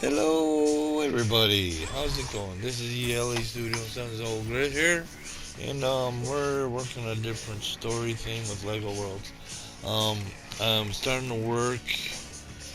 Hello, everybody. How's it going? This is ELA Studio Sons OelGrez here, and we're working a different story theme with Lego Worlds. Um, I'm starting to work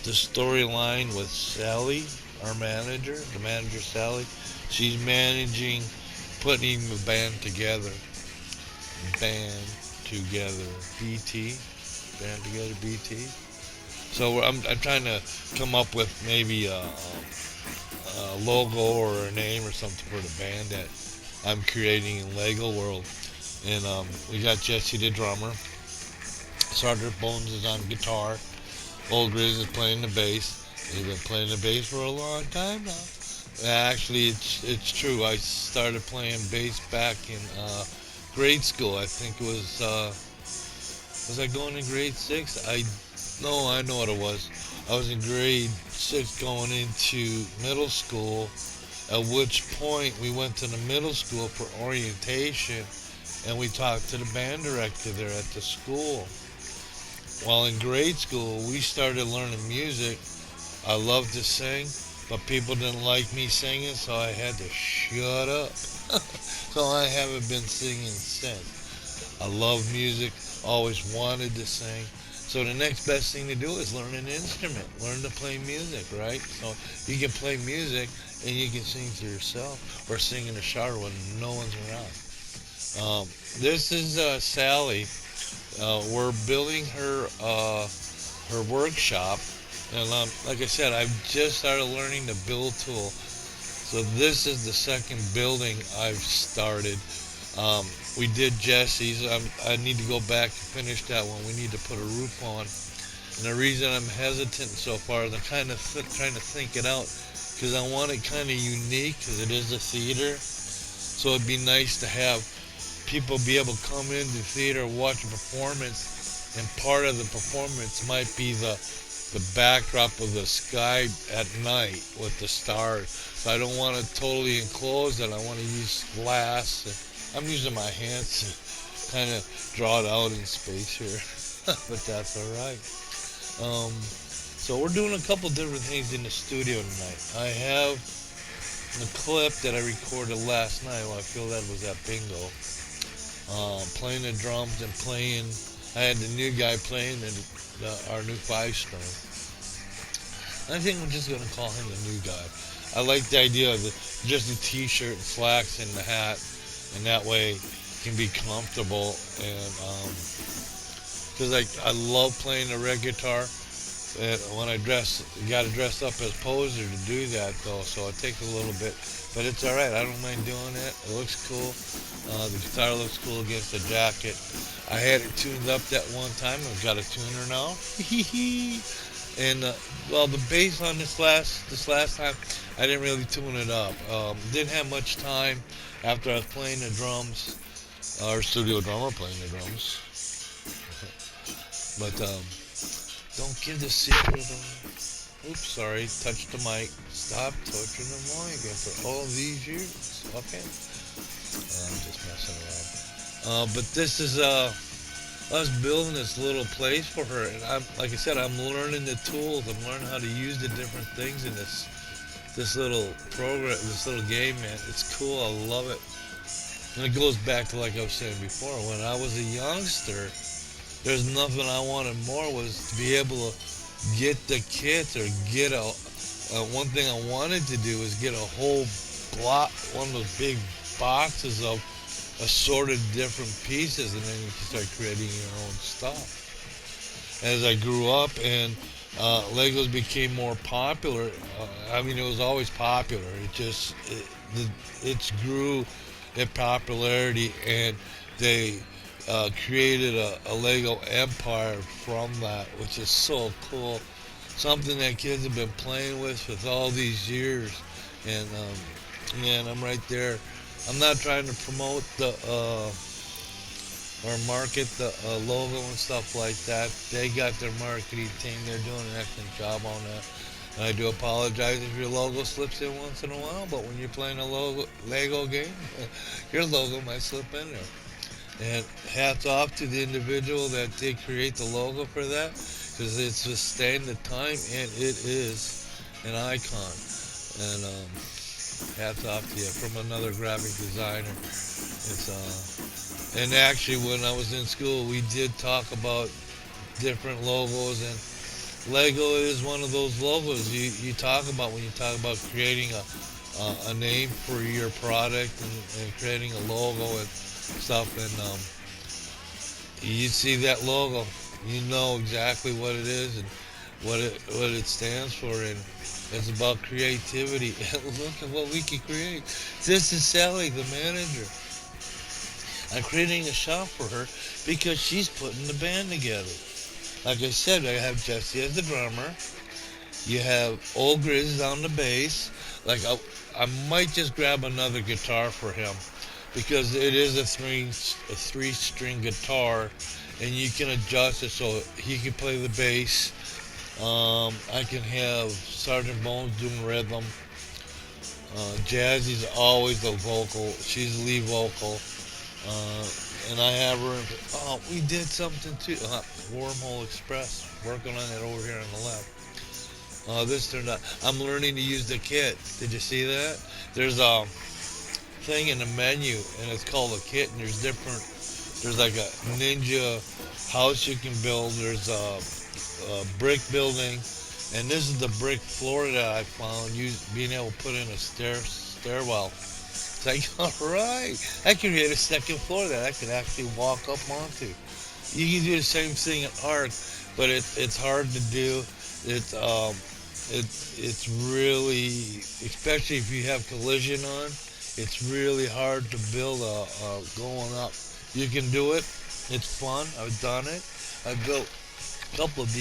the storyline with Sally, our manager, the manager Sally. She's managing putting the band together. Band together. BT. Band together. BT. So I'm trying to come up with maybe a logo or a name or something for the band that I'm creating in Lego World. And we got Jesse the drummer. Sergeant Bones is on guitar. OelGrez is playing the bass. He's been playing the bass for a long time now. Actually, it's true. I started playing bass back in grade school. I think it was I going in grade six? No, I know what it was. I was in grade six going into middle school, at which point we went to the middle school for orientation and we talked to the band director there at the school. While in grade school, we started learning music. I loved to sing, but people didn't like me singing, so I had to shut up. So I haven't been singing since. I love music, always wanted to sing. So the next best thing to do is learn an instrument, learn to play music, right? So you can play music and you can sing to yourself or sing in the shower when no one's around. This is Sally. We're building her workshop, and like I said, I've just started learning the build tool. So this is the second building I've started. We did Jesse's. I need to go back and finish that one. We need to put a roof on. And the reason I'm hesitant so far is I'm kind of trying to think it out because I want it kind of unique because it is a theater. So it'd be nice to have people be able to come into the theater, watch a performance, and part of the performance might be the backdrop of the sky at night with the stars. So I don't want to totally enclose it. I want to use glass. I'm using my hands to kind of draw it out in space here, but that's all right. So we're doing a couple different things in the studio tonight. I have the clip that I recorded last night. Well, I feel that was at bingo. Playing the drums and playing. I had the new guy playing our new 5-string. I think I'm just gonna call him the new guy. I like the idea of just the t-shirt and slacks and the hat, and that way it can be comfortable. And because I love playing the red guitar. And when I got to dress up as poser to do that though, so it takes a little bit, but it's all right. I don't mind doing it. It looks cool. The guitar looks cool against the jacket. I had it tuned up that one time. I've got a tuner now. And well, the bass on this last time, I didn't really tune it up. Didn't have much time after I was playing the drums. Our studio drummer playing the drums. But don't give the secret away. Oops, sorry, touched the mic. Stop touching the mic after all these years. Okay. I'm just messing around. But this is us building this little place for her, and like I said, I'm learning the tools. I'm learning how to use the different things in this little program, this little game, man. It's cool. I love it. And it goes back to like I was saying before, when I was a youngster, there's nothing I wanted more was to be able to get the kits or get one thing I wanted to do is get a whole block, one of those big boxes of assorted different pieces, and then you can start creating your own stuff. As I grew up and Legos became more popular, I mean, it was always popular. It grew in popularity, and they created a Lego empire from that, which is so cool. Something that kids have been playing with all these years, and man, I'm right there. I'm not trying to promote or market the logo and stuff like that. They got their marketing team. They're doing an excellent job on that. And I do apologize if your logo slips in once in a while, but when you're playing a Lego game, your logo might slip in there. And hats off to the individual that did create the logo for that, because it's sustained the time, and it is an icon. And hats off to you from another graphic designer. It's and actually when I was in school, we did talk about different logos, and Lego is one of those logos you talk about when you talk about creating a name for your product, and creating a logo and stuff. And you see that logo, you know exactly what it is and what it stands for, and it's about creativity. And look at what we can create. This is Sally, the manager. I'm creating a shop for her because she's putting the band together. Like I said, I have Jesse as the drummer. You have OelGrez on the bass. Like I might just grab another guitar for him because it is a three string guitar, and you can adjust it so he can play the bass. I can have Sergeant Bones doing rhythm. Jazzy's always the vocal. She's the lead vocal. And I have her. Oh, we did something too. Wormhole Express. Working on it over here on the left. This turned out. I'm learning to use the kit. Did you see that? There's a thing in the menu, and it's called a kit. And there's different. There's like a ninja house you can build. There's a brick building, and this is the brick floor that I found. Being able to put in a stairwell. It's like, all right, I can create a second floor that I can actually walk up onto. You can do the same thing in art, but it's hard to do. It's it's really, especially if you have collision on, it's really hard to build going up. You can do it. It's fun. I've done it. I've built a couple of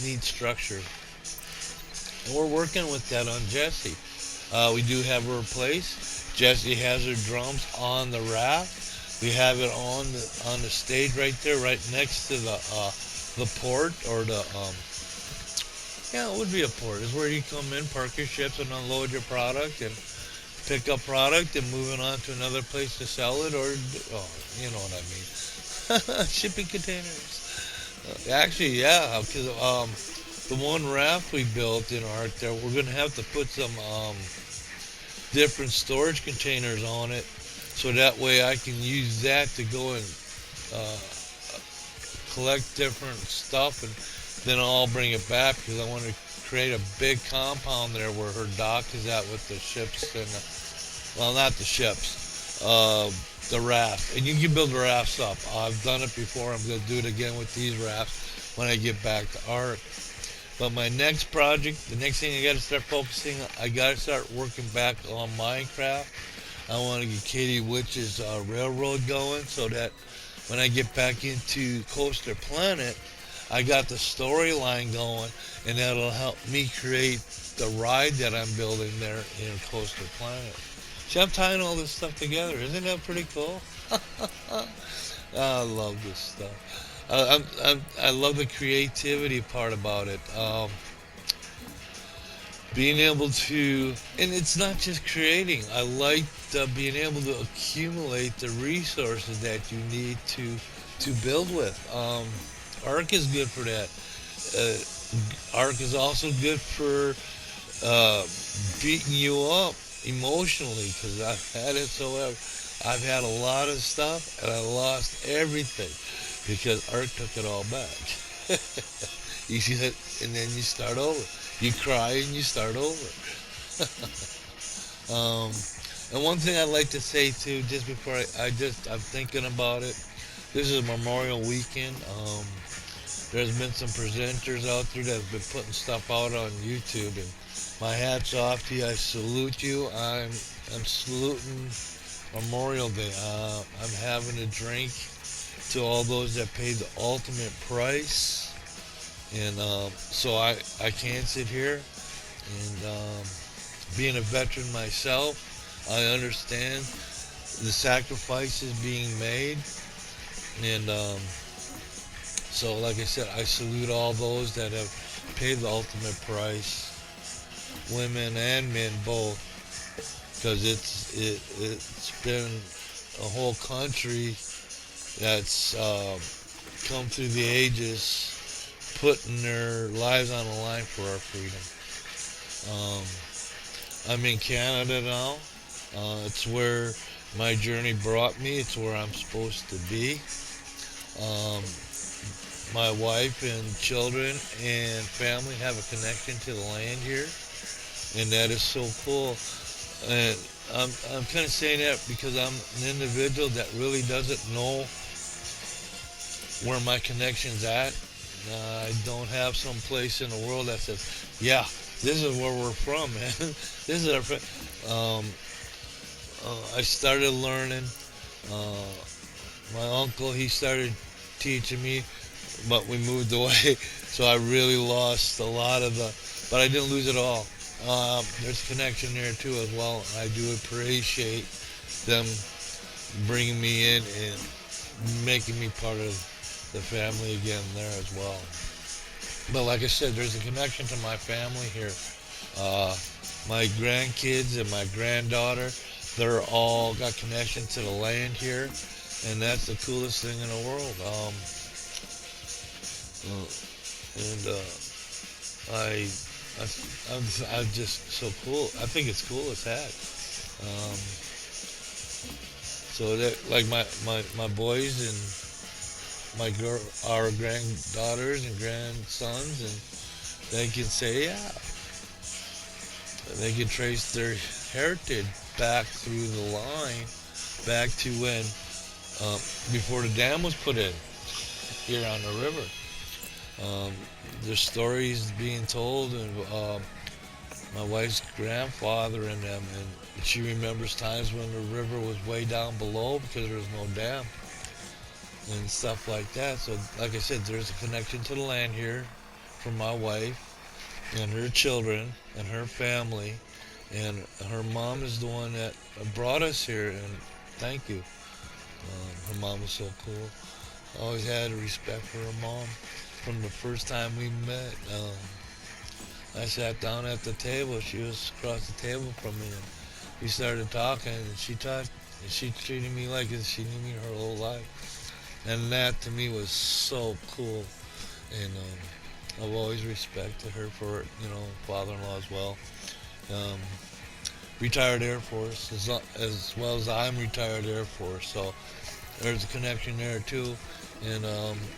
neat structures, and we're working with that on Jessie. We do have her replaced. Jessie has her drums on the raft. We have it on the stage right there, right next to the port, or the yeah, it would be a port. It's where you come in, park your ships, and unload your product, and pick up product, and move it on to another place to sell it, or you know what I mean. Shipping containers. Actually, yeah, because the one raft we built in Ark there, we're gonna have to put some different storage containers on it, so that way I can use that to go and uh, collect different stuff, and then I'll bring it back because I want to create a big compound there where her dock is at with the ships and well, not the ships, the raft. And you can build the rafts up. I've done it before. I'm going to do it again with these rafts when I get back to Ark. But my next project, the next thing I got to start focusing on, I got to start working back on Minecraft. I want to get Katie Witch's railroad going so that when I get back into Coaster Planet, I got the storyline going, and that'll help me create the ride that I'm building there in Coaster Planet. See, I'm tying all this stuff together. Isn't that pretty cool? I love this stuff. I love the creativity part about it. Being able to, and it's not just creating. I like being able to accumulate the resources that you need to build with. Arc is good for that. Arc is also good for beating you up emotionally, because I've had it so ever. I've had a lot of stuff and I lost everything because Arc took it all back. You see that, and then you start over. You cry and you start over. And one thing I'd like to say too, just before I'm thinking about it. This is Memorial Weekend. There's been some presenters out there that have been putting stuff out on YouTube, and my hat's off to you. I salute you. I'm saluting Memorial Day. I'm having a drink to all those that paid the ultimate price, and so I can't sit here. And being a veteran myself, I understand the sacrifices being made, and so, like I said, I salute all those that have paid the ultimate price, women and men both, because it's been a whole country that's come through the ages, putting their lives on the line for our freedom. Um, I'm in Canada now. It's where my journey brought me. It's where I'm supposed to be. Um, my wife and children and family have a connection to the land here, and that is so cool. And I'm kind of saying that because I'm an individual that really doesn't know where my connection's at. I don't have some place in the world that says, yeah, this is where we're from, man. This is our. I started learning. Uh, my uncle, he started teaching me, but we moved away, so I really lost a lot of the. But I didn't lose it all. There's a connection there too as well. I do appreciate them bringing me in and making me part of the family again there as well. But like I said, there's a connection to my family here. Uh, my grandkids and my granddaughter, they're all got connection to the land here, and that's the coolest thing in the world. And I, I'm just so cool. I think it's cool as heck. Um, so that like my boys and my girl, our granddaughters and grandsons, and they can say, yeah, they can trace their heritage back through the line, back to when before the dam was put in here on the river. Um, there's stories being told, and my wife's grandfather and them, and she remembers times when the river was way down below because there was no dam and stuff like that. So, like I said, there's a connection to the land here for my wife and her children and her family, and her mom is the one that brought us here. And thank you. Her mom was so cool. I always had respect for her mom from the first time we met. I sat down at the table. She was across the table from me, and we started talking. And she treated me like she knew me her whole life, and that to me was so cool. And I've always respected her for it. Father-in-law as well. Um, Retired Air Force as well as I'm retired Air Force. So there's a connection there too. And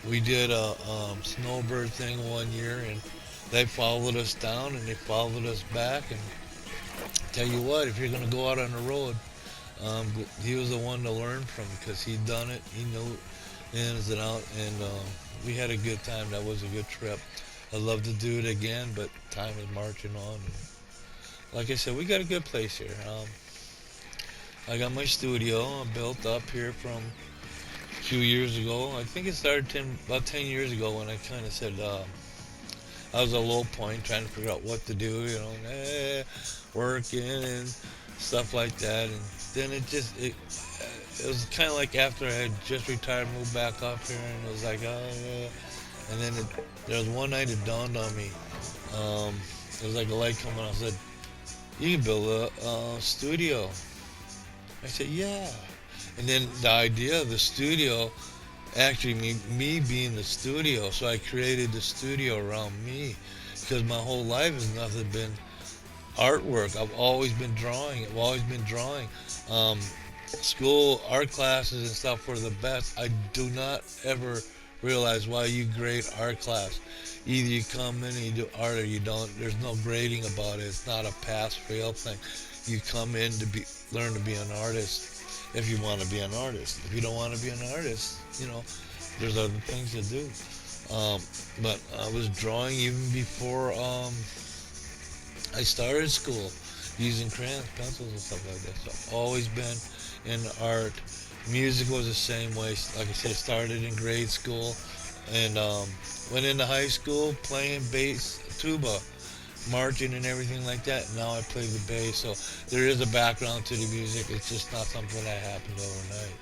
we did a snowbird thing one year, and they followed us down and they followed us back. And tell you what, if you're going to go out on the road, he was the one to learn from because he'd done it. He knew ins and out, and we had a good time. That was a good trip. I'd love to do it again, but time is marching on. And like I said, we got a good place here. I got my studio built up here from a few years ago. I think it started about 10 years ago when I kind of said I was at a low point trying to figure out what to do, working and stuff like that. And then it was kind of like after I had just retired, moved back up here, and it was like, oh, yeah. And then there was one night it dawned on me. It was like a light coming on. I said, you can build a studio. I said, yeah. And then the idea of the studio, actually me being the studio, so I created the studio around me because my whole life has nothing been artwork. I've always been drawing. School art classes and stuff were the best. I do not ever realize why you grade art class. Either you come in and you do art or you don't. There's no grading about it. It's not a pass-fail thing. You come in to learn to be an artist if you want to be an artist. If you don't want to be an artist, there's other things to do. But I was drawing even before I started school, using crayons, pencils, and stuff like that. So I've always been in art. Music was the same way. Like I said, started in grade school and went into high school playing bass, tuba, marching and everything like that. Now I play the bass, so there is a background to the music. It's just not something that happened overnight.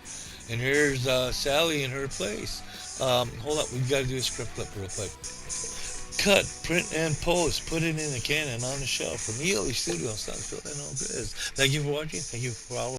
And here's Sally in her place. Hold up, we've got to do a script clip real quick. Cut, print, and post. Put it in the can and on the shelf from ELE Studio in Sunfield and OelGrez. Thank you for watching. Thank you for following.